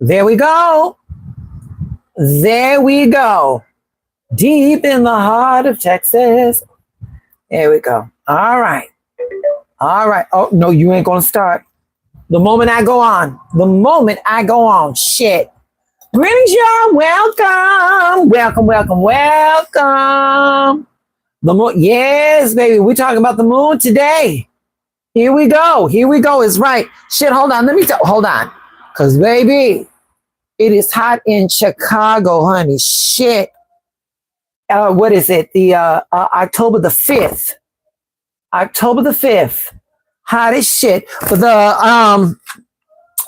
There we go. There we go. Deep in the heart of Texas. There we go. All right. All right. Oh, no, you ain't going to start. The moment I go on. Shit. Greetings, y'all. Welcome. Yes, baby. We're talking about the moon today. Here we go. It's right. Shit, hold on. Hold on. Because, baby, it is hot in Chicago, honey. Shit. What is it? The October the 5th. Hot as shit. But I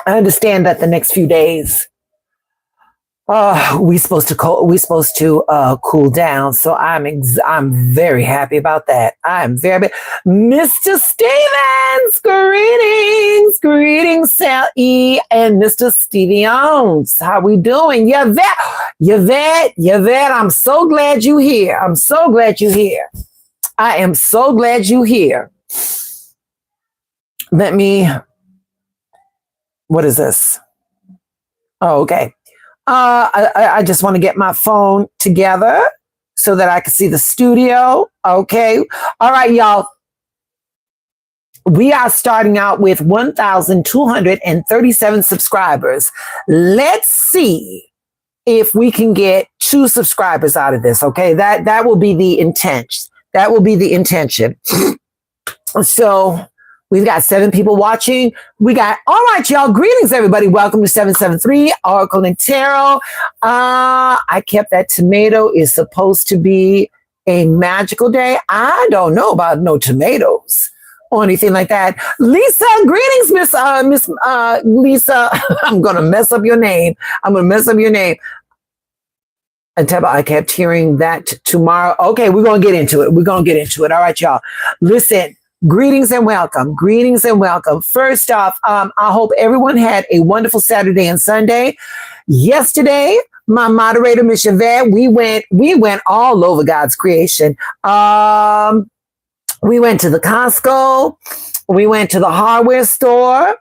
understand that the next few days we supposed to cool down. So I'm very happy about that. Mr. Stevens, greetings, Sally and Mr. Stevie Owens. How we doing? Yvette, I'm so glad you're here. I am so glad you're here. What is this? Oh, okay. I just want to get my phone together so that I can see the studio. Okay. All right, y'all. We are starting out with 1,237 subscribers. Let's see if we can get 2 subscribers out of this. Okay. That will be the intent. So we've got 7 people watching. All right, y'all. Greetings, everybody. Welcome to 773 Oracle and Tarot. I kept that tomato is supposed to be a magical day. I don't know about no tomatoes or anything like that. Lisa, greetings, Miss Lisa. I'm going to mess up your name. I kept hearing that tomorrow. Okay, we're going to get into it. All right, y'all. Listen. Greetings and welcome. First off, I hope everyone had a wonderful Saturday and Sunday. Yesterday, my moderator, Miss Yvette, we went all over God's creation. We went to the Costco. We went to the hardware store.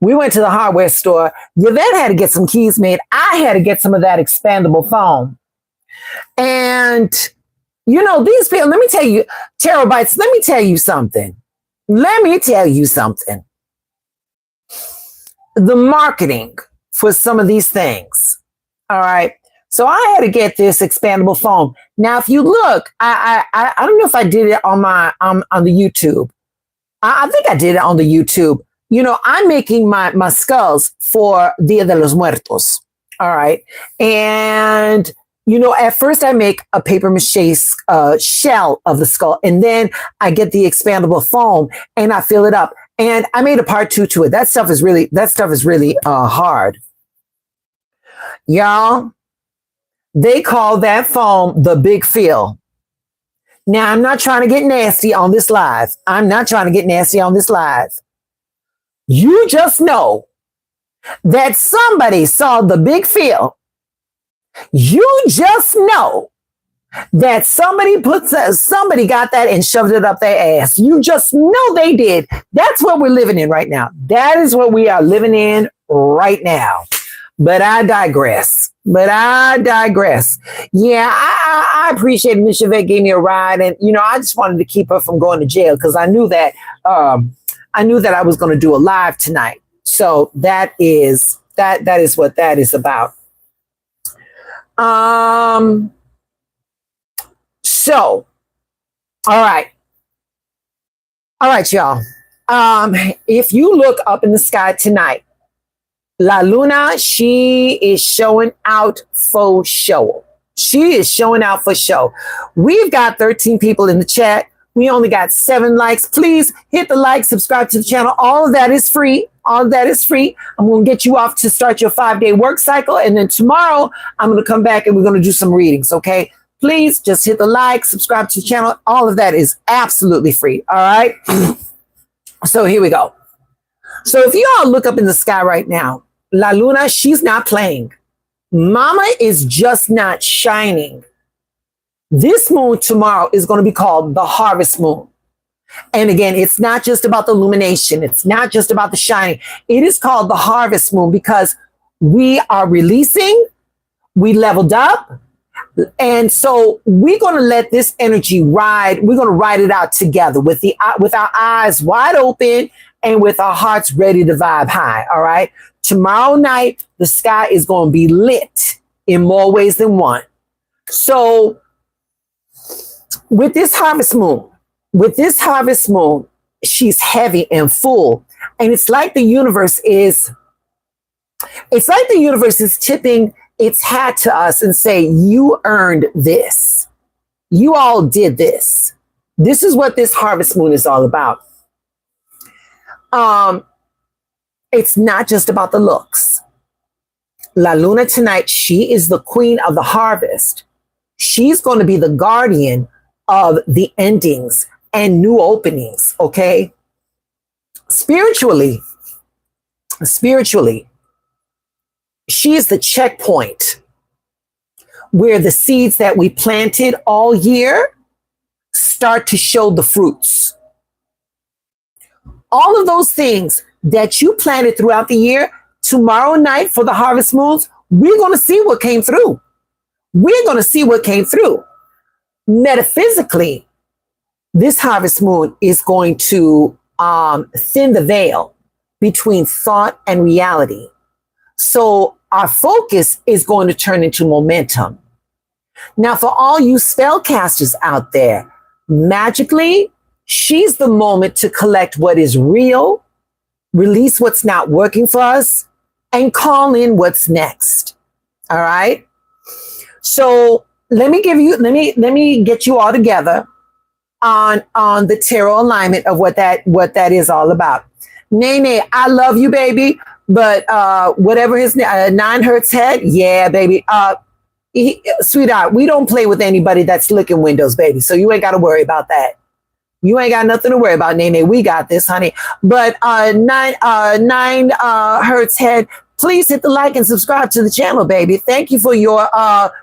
Yvette had to get some keys made. I had to get some of that expandable foam. And you know, these people, let me tell you, terabytes, let me tell you something. The marketing for some of these things. All right. So I had to get this expandable foam. Now, if you look, I don't know if I did it on the YouTube. I think I did it on the YouTube. You know, I'm making my skulls for Dia de los Muertos. All right. And you know, at first I make a paper mache shell of the skull, and then I get the expandable foam and I fill it up. And I made a part 2 to it. That stuff is really hard. Y'all, they call that foam the big fill. Now, I'm not trying to get nasty on this live. You just know that somebody saw the big fill. You just know that somebody got that and shoved it up their ass. You just know they did. That's what we're living in right now. That is what we are living in right now. But I digress. Yeah, I appreciate Miss Yvette gave me a ride, and you know, I just wanted to keep her from going to jail because I knew that I was going to do a live tonight. So that is what that is about. So, all right, y'all. If you look up in the sky tonight, La Luna, she is showing out for show. We've got 13 people in the chat. We only got 7 likes. Please hit the like, subscribe to the channel. All of that is free. I'm going to get you off to start your 5-day work cycle. And then tomorrow I'm going to come back and we're going to do some readings. Okay. Please just hit the like, subscribe to the channel. All of that is absolutely free. All right. So here we go. So if you all look up in the sky right now, La Luna, she's not playing. Mama is just not shining. This moon tomorrow is going to be called the harvest moon. And again, it's not just about the illumination. It's not just about the shining. It is called the harvest moon because We are releasing. We leveled up. And so we're going to let this energy ride. We're going to ride it out together with our eyes wide open and with our hearts ready to vibe high. All right. Tomorrow night, the sky is going to be lit in more ways than one. So with this harvest moon, she's heavy and full. And it's like the universe is tipping its hat to us and say, you earned this. You all did this. This is what this harvest moon is all about. It's not just about the looks. La Luna tonight, she is the queen of the harvest. She's going to be the guardian of the endings and new openings, okay? Spiritually, she is the checkpoint where the seeds that we planted all year start to show the fruits. All of those things that you planted throughout the year, tomorrow night for the harvest moons, we're going to see what came through. We're going to see what came through. Metaphysically, this harvest moon is going to thin the veil between thought and reality. So our focus is going to turn into momentum. Now, for all you spellcasters out there, magically, she's the moment to collect what is real, release what's not working for us, and call in what's next. All right. So let me get you all together on the tarot alignment of what that is all about. Nene, I love you, baby. But whatever his 9 hertz head, yeah, baby. Sweetheart, we don't play with anybody that's licking windows, baby. So you ain't got to worry about that. You ain't got nothing to worry about, Nene. We got this, honey. But 9 hertz head, please hit the like and subscribe to the channel, baby. Thank you for your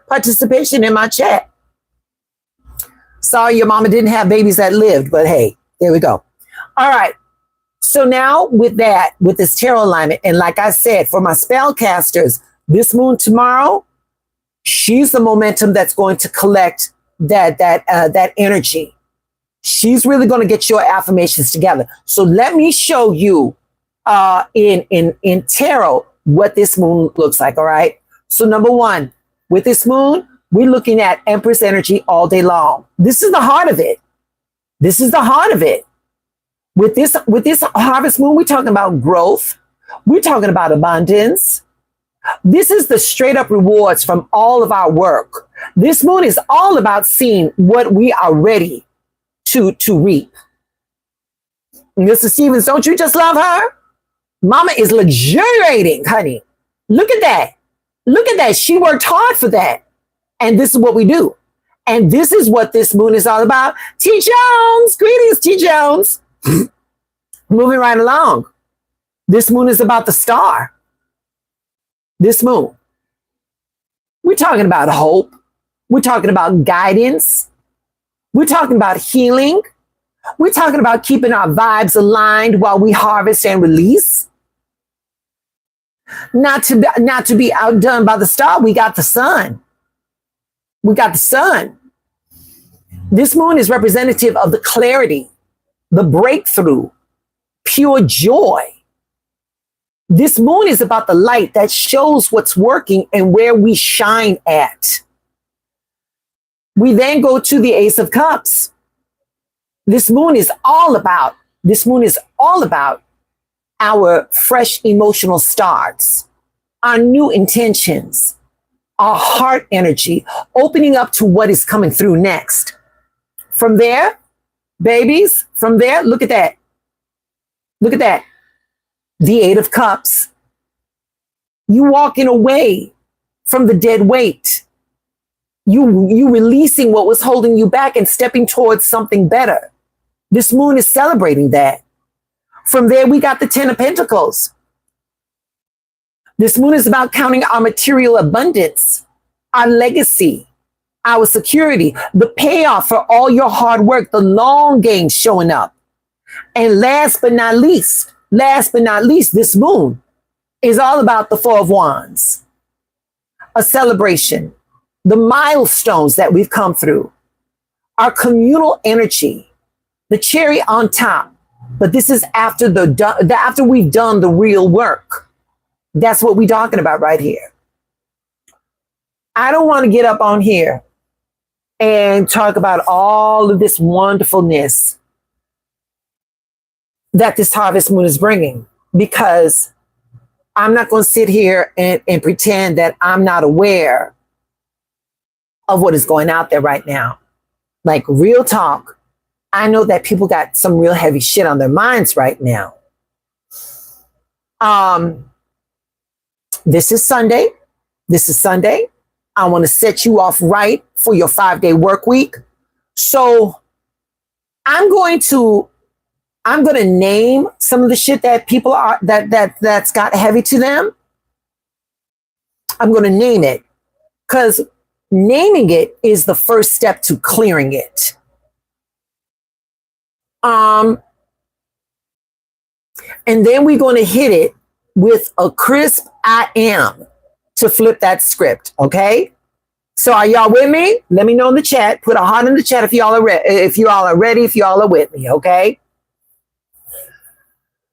participation in my chat. Sorry your mama didn't have babies that lived, but hey, there we go. All right. So now with this tarot alignment, and like I said, for my spellcasters, this moon tomorrow, she's the momentum that's going to collect that energy. She's really going to get your affirmations together. So let me show you in tarot what this moon looks like. All right. So number one, with this moon, we're looking at Empress energy all day long. This is the heart of it. This is the heart of it. With this harvest moon, we're talking about growth. We're talking about abundance. This is the straight up rewards from all of our work. This moon is all about seeing what we are ready to reap. Mr. Stevens, don't you just love her? Mama is luxuriating, honey. Look at that. Look at that. She worked hard for that. And this is what we do. And this is what this moon is all about. T. Jones, greetings, T. Jones. Moving right along. This moon is about the star. This moon. We're talking about hope. We're talking about guidance. We're talking about healing. We're talking about keeping our vibes aligned while we harvest and release. Not to be outdone by the star, we got the sun. We got the sun. This moon is representative of the clarity, the breakthrough, pure joy. This moon is about the light that shows what's working and where we shine at. We then go to the Ace of Cups. This moon is all about our fresh emotional starts, our new intentions, our heart energy, opening up to what is coming through next. From there, babies, look at that. Look at that. The 8 of Cups. You walking away from the dead weight. You releasing what was holding you back and stepping towards something better. This moon is celebrating that. From there, we got the 10 of Pentacles. This moon is about counting our material abundance, our legacy, our security, the payoff for all your hard work, the long game showing up. And last but not least, this moon is all about the Four of Wands, a celebration, the milestones that we've come through, our communal energy, the cherry on top. But this is after after we've done the real work. That's what we're talking about right here. I don't want to get up on here and talk about all of this wonderfulness that this harvest moon is bringing, because I'm not going to sit here and pretend that I'm not aware of what is going out there right now. Like, real talk, I know that people got some real heavy shit on their minds right now. This is Sunday. I want to set you off right for your 5-day work week. So I'm going to name some of the shit that people are that's got heavy to them. I'm going to name it, because naming it is the first step to clearing it. And then we're going to hit it with a crisp I am to flip that script. Okay. So are y'all with me? Let me know in the chat. Put a heart in the chat if y'all are ready. If you all are ready, if y'all are with me. Okay.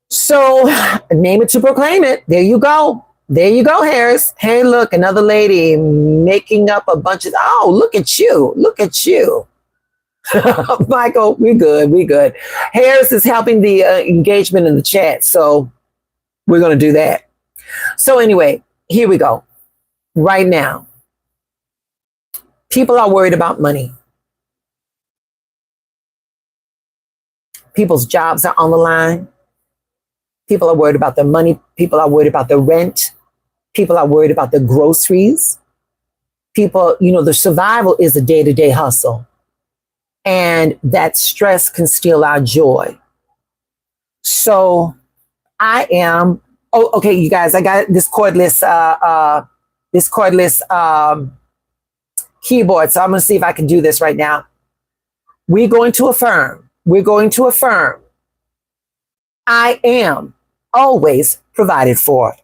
So name it to proclaim it. There you go. There you go, Harris. Hey, look, another lady making up a bunch of, oh, look at you. Look at you. Michael, we good. We good. Harris is helping the engagement in the chat. So we're going to do that. So anyway, here we go. Right now, people are worried about money. People's jobs are on the line. People are worried about their money. People are worried about their rent. People are worried about their groceries. People, the survival is a day-to-day hustle. And that stress can steal our joy. So I am, okay, you guys, I got this cordless keyboard. So I'm going to see if I can do this right now. We're going to affirm. I am always provided for.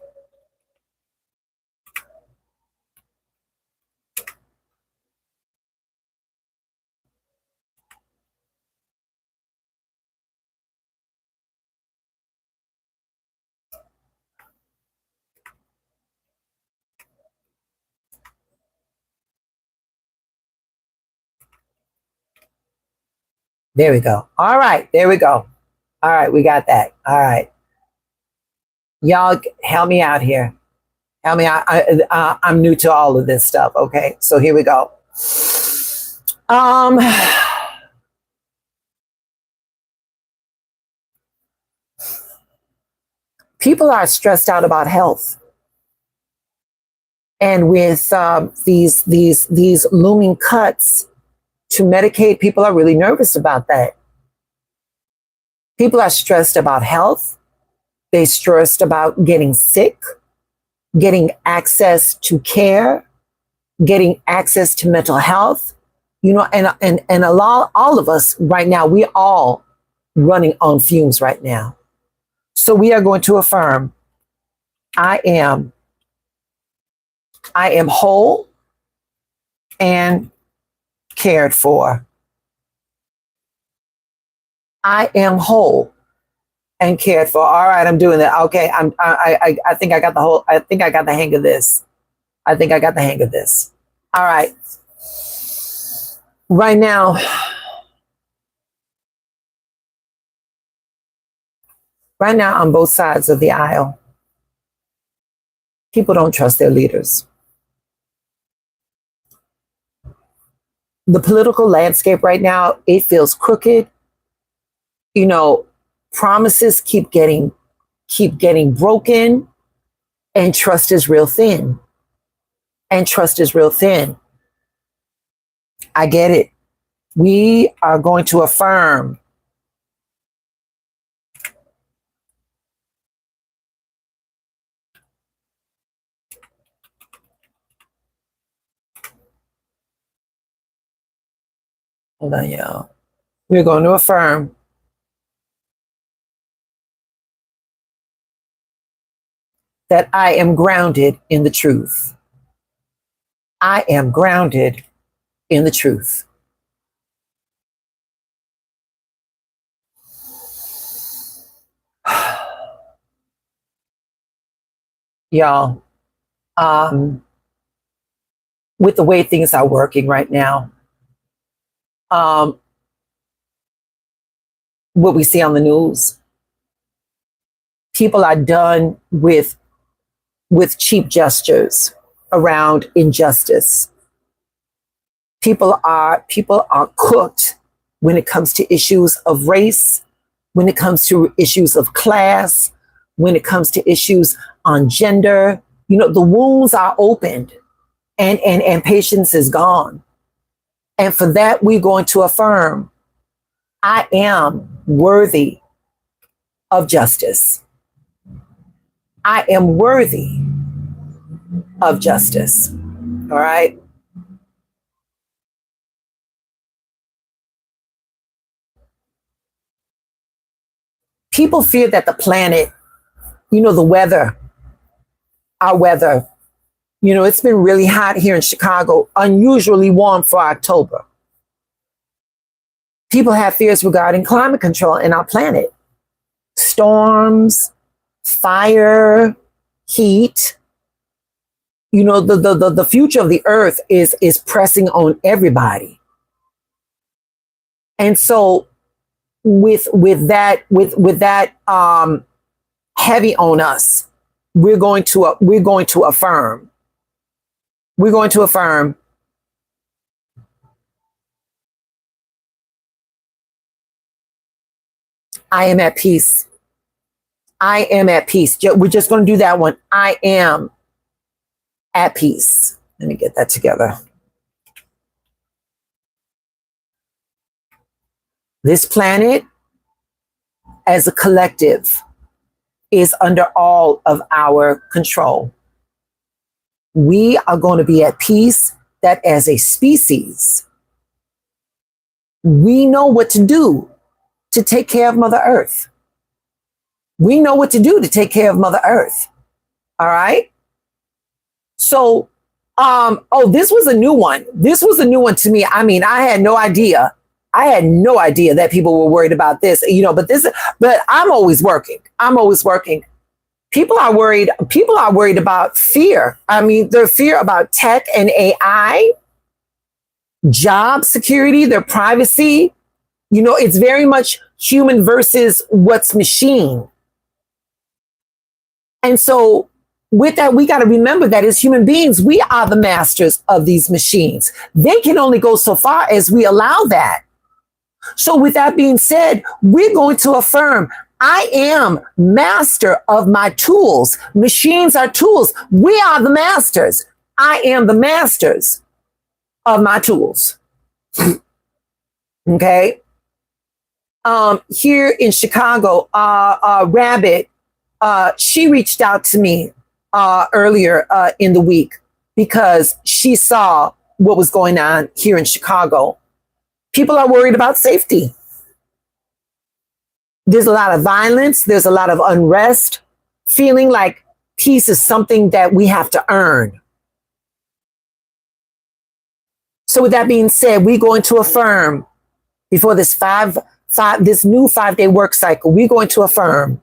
There we go. All right. There we go. All right. We got that. All right. Y'all help me out here. Help me out. I'm new to all of this stuff. Okay. So here we go. People are stressed out about health. And with these looming cuts to Medicaid, people are really nervous about that. People are stressed about health. They're stressed about getting sick, getting access to care, getting access to mental health. And a lot, all of us right now, we all running on fumes right now. So we are going to affirm, I am whole and cared for. I am whole and cared for. All right, I'm doing that. Okay, I think I got the hang of this. All right. Right now, on both sides of the aisle, people don't trust their leaders. The political landscape right now, it feels crooked. Promises keep getting broken, and trust is real thin. I get it. We are going to affirm. Hold on, y'all. We're going to affirm. that I am grounded in the truth. I am grounded in the truth. Y'all, with the way things are working right now, what we see on the news, people are done with cheap gestures around injustice. People are cooked when it comes to issues of race, when it comes to issues of class, when it comes to issues on gender. You know, the wounds are opened and patience is gone. And for that, we're going to affirm, I am worthy of justice. I am worthy of justice. All right. People fear that the planet, you know, the weather, our weather, you know, it's been really hot here in Chicago, unusually warm for October. People have fears regarding climate control in our planet. Storms, fire, heat. You know, the future of the earth is pressing on everybody. And so with that heavy on us, we're going to affirm. We're going to affirm, I am at peace. I am at peace. We're just going to do that one. I am at peace. Let me get that together. This planet, as a collective, is under all of our control. We are going to be at peace that as a species, we know what to do to take care of Mother Earth. We know what to do to take care of Mother Earth. All right. So, this was a new one. This was a new one to me. I mean, I had no idea. I had no idea that people were worried about this, you know, but I'm always working. I'm always working. People are worried about fear. I mean, their fear about tech and AI, job security, their privacy. You know, it's very much human versus what's machine. And so with that, we got to remember that as human beings, we are the masters of these machines. They can only go so far as we allow that. So with that being said, we're going to affirm, I am master of my tools. Machines are tools. We are the masters. I am the masters of my tools. Okay. Here in Chicago, Rabbit, she reached out to me earlier in the week because she saw what was going on here in Chicago. People are worried about safety. There's a lot of violence. There's a lot of unrest, feeling like peace is something that we have to earn. So with that being said, we're going to affirm before this this new 5-day work cycle, we're going to affirm,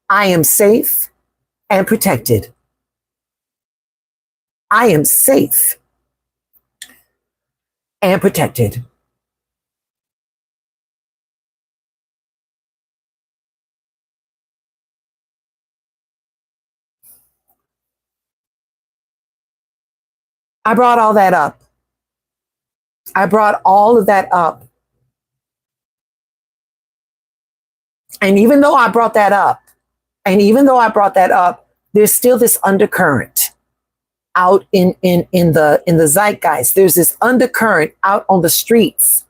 I am safe and protected. I am safe and protected. I brought all that up. I brought all of that up. And even though I brought that up, there's still this undercurrent out in the zeitgeist. There's this undercurrent out on the streets.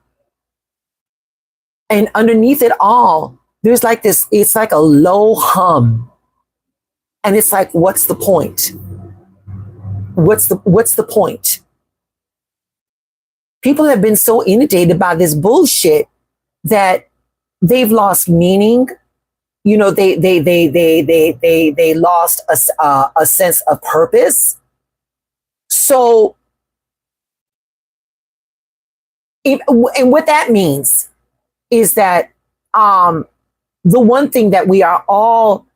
And underneath it all, there's like this, it's like a low hum. And it's like, what's the point? What's the point? People have been so inundated by this bullshit that they've lost meaning. they lost a sense of purpose. So, and what that means is that the one thing that we are all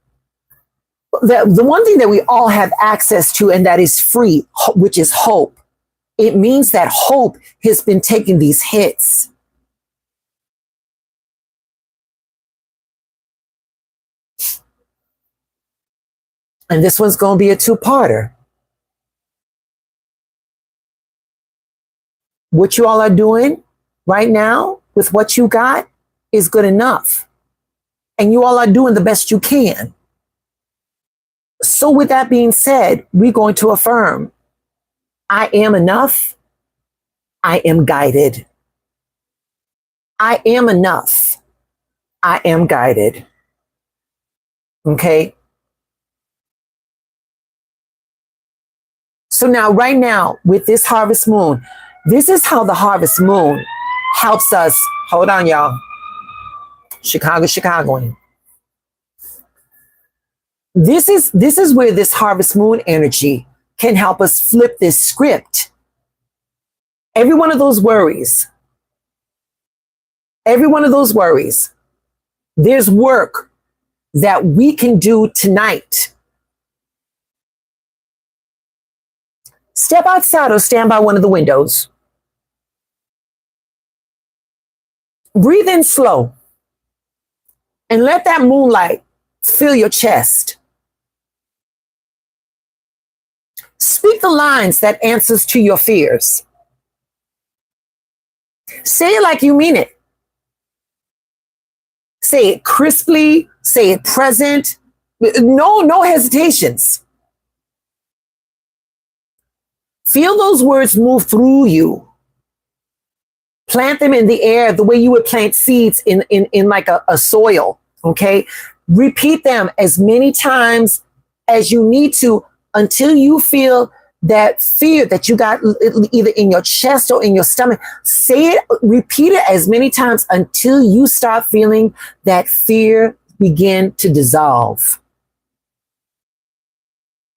the one thing that we all have access to, and that is free, which is hope. It means that hope has been taking these hits. And this one's going to be a two-parter. What you all are doing right now with what you got is good enough. And you all are doing the best you can. So with that being said, we're going to affirm, I am enough. I am guided. I am enough. I am guided. Okay? So now, right now, with this harvest moon, this is how the harvest moon helps us. Hold on, y'all. Chicagoing. This is where this harvest moon energy can help us flip this script. Every one of those worries, there's work that we can do tonight. Step outside or stand by one of the windows. Breathe in slow and let that moonlight fill your chest. Speak the lines that answers to your fears. Say it like you mean it. Say it crisply, say it present. No hesitations. Feel those words move through you. Plant them in the air the way you would plant seeds in like a soil, okay? Repeat them as many times as you need to until you feel that fear that you got either in your chest or in your stomach. Say it, repeat it as many times until you start feeling that fear begin to dissolve.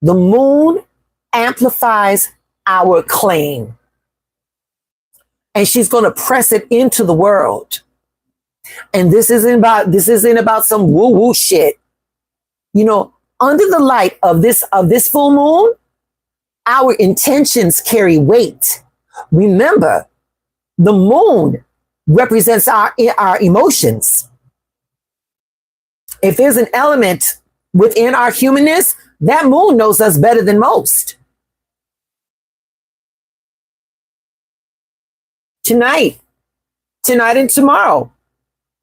The moon amplifies our claim. And she's going to press it into the world. And this isn't about some woo-woo shit. You know, under the light of this full moon, our intentions carry weight. Remember, the moon represents our emotions. If there's an element within our humanness, that moon knows us better than most. Tonight and tomorrow,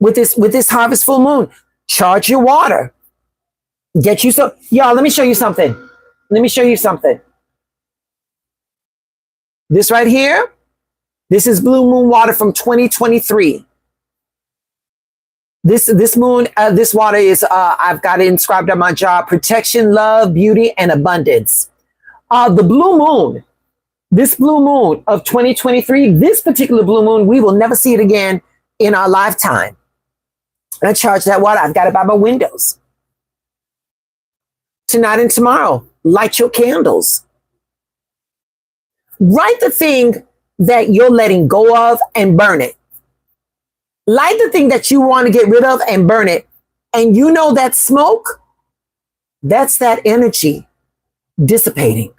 with this harvest full moon, charge your water. Get you some, y'all, let me show you something. This right here, this is blue moon water from 2023. This moon, this water is, I've got it inscribed on my jar: protection, love, beauty, and abundance. The blue moon, this blue moon of 2023, this particular blue moon, we will never see it again in our lifetime. And I charge that water. I've got it by my windows. Tonight and tomorrow, light your candles. Write the thing that you're letting go of and burn it. Light the thing that you want to get rid of and burn it. And you know that smoke, that's that energy dissipating.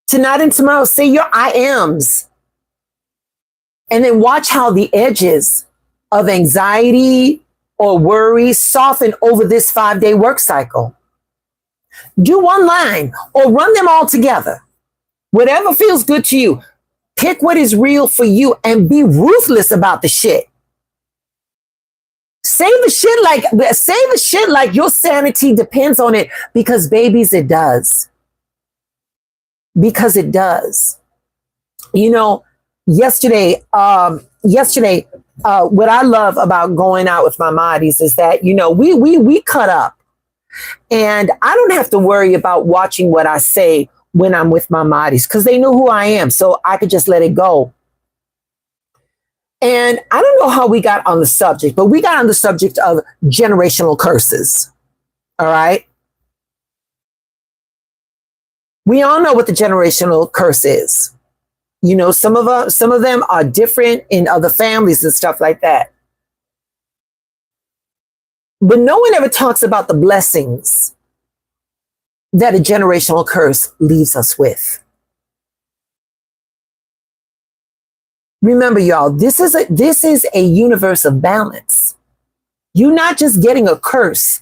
Tonight and tomorrow, say your I ams. And then watch how the edges of anxiety or worry soften over this 5-day work cycle. Do one line or run them all together. Whatever feels good to you. Pick what is real for you and be ruthless about the shit. Say the shit like your sanity depends on it, because babies, it does. Because it does. You know, yesterday, what I love about going out with my Mahdi's is that, you know, we cut up, and I don't have to worry about watching what I say when I'm with my Mahdi's, because they know who I am, so I could just let it go. And I don't know how we got on the subject, but we got on the subject of generational curses. All right. We all know what the generational curse is. You know, some of them are different in other families and stuff like that. But no one ever talks about the blessings that a generational curse leaves us with. Remember, y'all, this is a universe of balance. You're not just getting a curse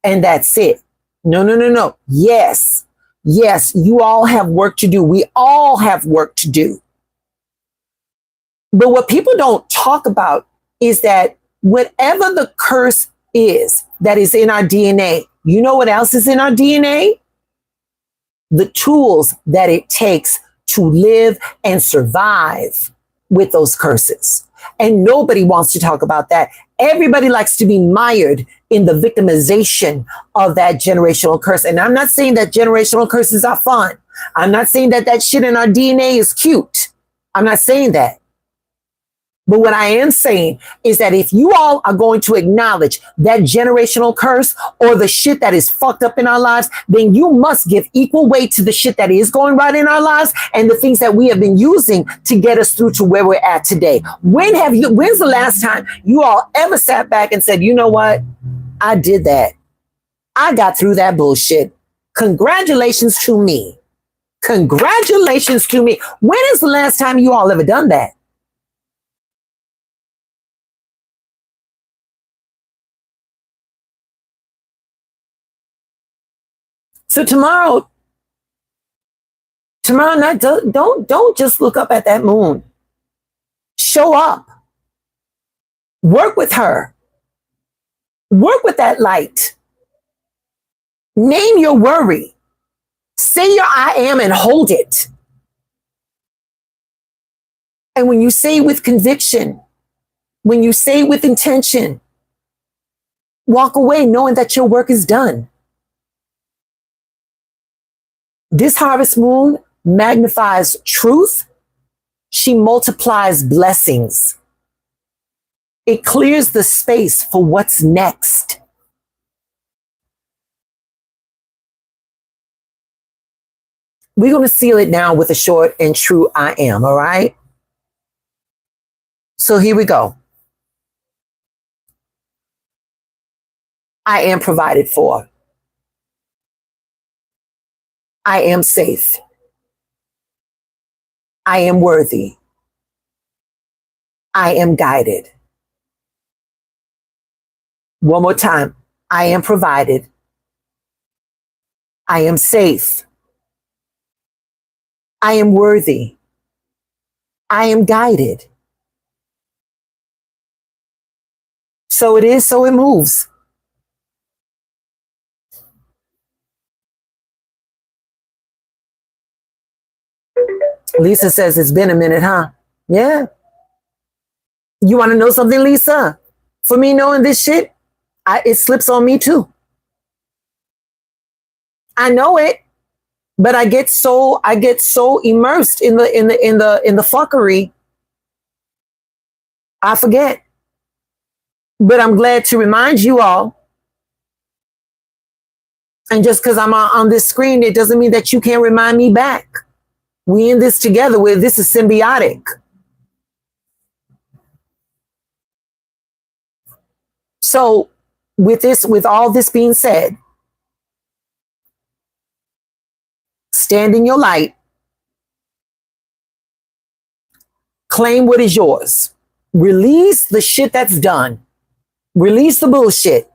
and that's it. No, no, no, no. Yes, you all have work to do. We all have work to do. But what people don't talk about is that whatever the curse is that is in our DNA, you know what else is in our DNA? The tools that it takes to live and survive with those curses. And nobody wants to talk about that. Everybody likes to be mired in the victimization of that generational curse. And I'm not saying that generational curses are fun. I'm not saying that that shit in our DNA is cute. I'm not saying that. But what I am saying is that if you all are going to acknowledge that generational curse or the shit that is fucked up in our lives, then you must give equal weight to the shit that is going right in our lives and the things that we have been using to get us through to where we're at today. When's the last time you all ever sat back and said, you know what? I did that. I got through that bullshit. Congratulations to me. Congratulations to me. When is the last time you all ever done that? So tomorrow night, don't just look up at that moon. Show up. Work with her. Work with that light. Name your worry. Say your I am and hold it. And when you say it with conviction, when you say it with intention, walk away knowing that your work is done. This harvest moon magnifies truth. She multiplies blessings. It clears the space for what's next. We're going to seal it now with a short and true I am, all right? So here we go. I am provided for. I am safe. I am worthy. I am guided. One more time. I am provided. I am safe. I am worthy. I am guided. So it is, so it moves. Lisa says it's been a minute, huh? Yeah. You want to know something, Lisa? For me knowing this shit, it slips on me too. I know it, but I get so immersed in the fuckery, I forget. But I'm glad to remind you all. And just because I'm on this screen, it doesn't mean that you can't remind me back. We in this together. This is symbiotic. So with all this being said, stand in your light. Claim what is yours. Release the shit that's done. Release the bullshit.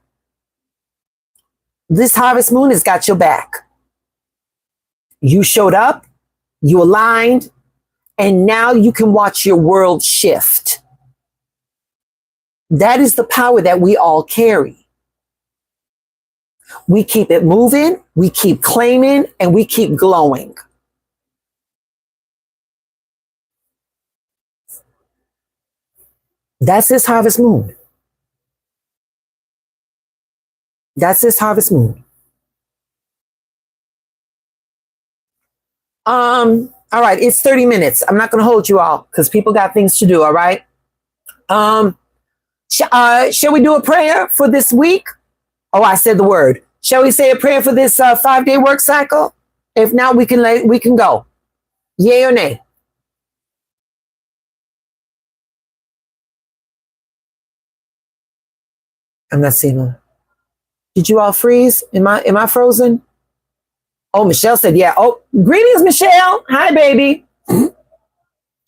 This harvest moon has got your back. You showed up. You aligned, and now you can watch your world shift. That is the power that we all carry. We keep it moving, we keep claiming, and we keep glowing. That's this harvest moon. That's this harvest moon. All right, it's 30 minutes. I'm not going to hold you all because people got things to do, all right? Um, shall we do a prayer for this week? Oh, I said the word. Shall we say a prayer for this 5-day work cycle? If not, we can go. Yay or nay? I'm not seeing them. Did you all freeze? Am I frozen? Oh, Michelle said, yeah. Oh, greetings, Michelle. Hi, baby.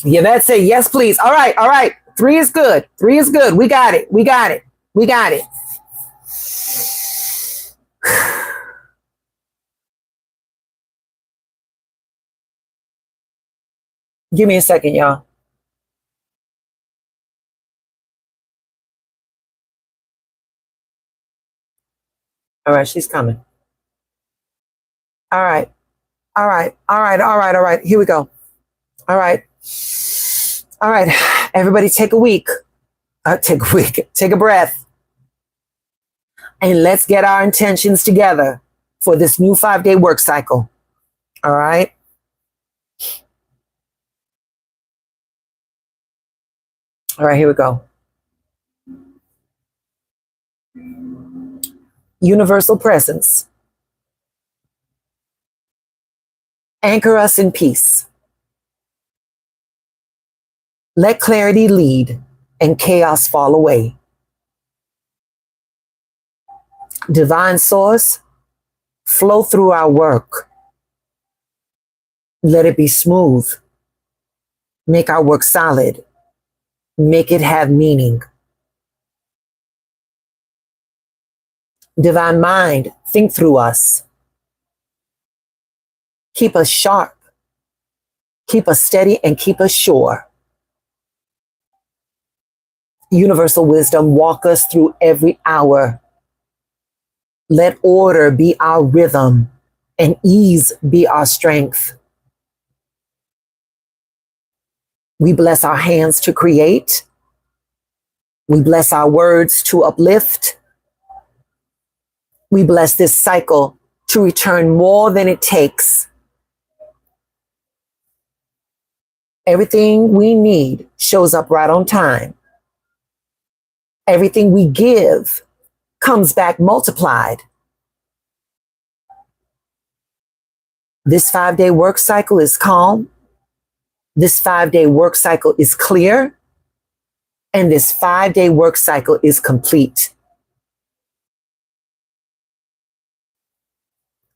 Yeah, that's it. Yes, please. All right, all right. 3 is good. 3 is good. We got it. We got it. We got it. Give me a second, y'all. All right, she's coming. All right. All right. All right. All right. All right. Here we go. All right. All right. Everybody take a week. Take a week. Take a breath. And let's get our intentions together for this new 5-day work cycle. All right. All right, here we go. Universal presence. Anchor us in peace. Let clarity lead and chaos fall away. Divine source, flow through our work. Let it be smooth. Make our work solid. Make it have meaning. Divine mind, think through us. Keep us sharp. Keep us steady and keep us sure. Universal wisdom, walk us through every hour. Let order be our rhythm and ease be our strength. We bless our hands to create. We bless our words to uplift. We bless this cycle to return more than it takes. Everything we need shows up right on time. Everything we give comes back multiplied. This 5-day work cycle is calm. This 5-day work cycle is clear. And this 5-day work cycle is complete.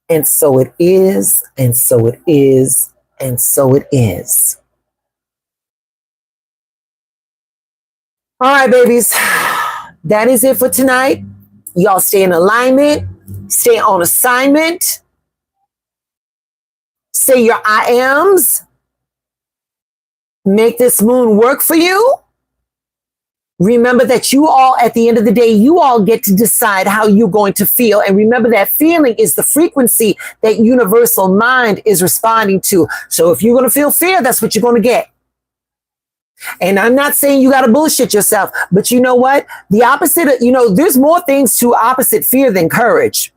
And so it is, and so it is, and so it is. All right, babies. That is it for tonight. Y'all stay in alignment. Stay on assignment. Say your I ams. Make this moon work for you. Remember that you all, at the end of the day, you all get to decide how you're going to feel. And remember that feeling is the frequency that universal mind is responding to. So if you're going to feel fear, that's what you're going to get. And I'm not saying you got to bullshit yourself, but you know what? The opposite, there's more things to opposite fear than courage.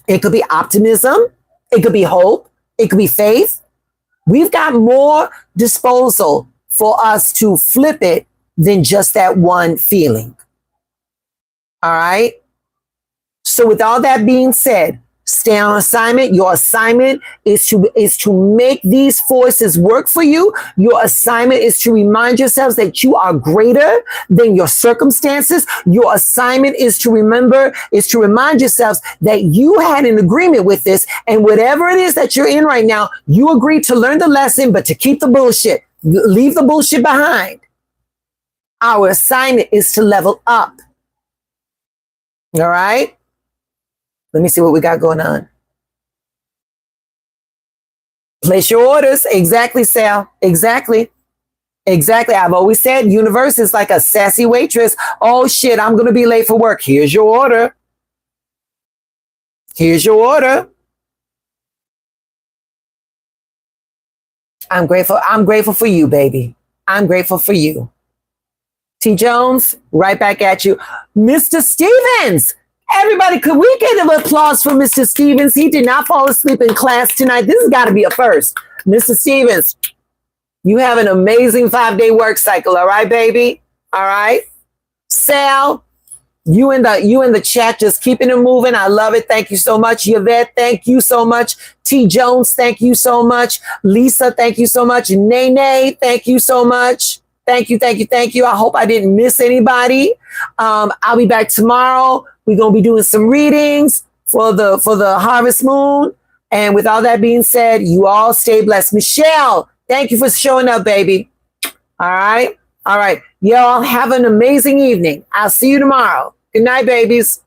It could be optimism. It could be hope. It could be faith. We've got more disposal for us to flip it than just that one feeling. All right. So with all that being said, stay on assignment. Your assignment is to make these forces work for you. Your assignment is to remind yourselves that you are greater than your circumstances. Your assignment is to remind yourselves that you had an agreement with this, and whatever it is that you're in right now, you agreed to learn the lesson, but to keep the bullshit, leave the bullshit behind. Our assignment is to level up. All right. Let me see what we got going on. Place your orders. Exactly, Sal. Exactly. Exactly. I've always said universe is like a sassy waitress. Oh, shit, I'm going to be late for work. Here's your order. Here's your order. I'm grateful. I'm grateful for you, baby. I'm grateful for you. T. Jones, right back at you. Mr. Stevens. Everybody, could we get an applause for Mr. Stevens? He did not fall asleep in class tonight. This has got to be a first. Mr. Stevens, you have an amazing 5-day work cycle. All right, baby? All right. Sal, you in the chat, just keeping it moving. I love it. Thank you so much. Yvette, thank you so much. T. Jones, thank you so much. Lisa, thank you so much. Nene, thank you so much. Thank you, thank you, thank you. I hope I didn't miss anybody. I'll be back tomorrow. We're gonna be doing some readings for the harvest moon. And with all that being said, you all stay blessed. Michelle, thank you for showing up, baby. All right. All right. Y'all have an amazing evening. I'll see you tomorrow. Good night, babies.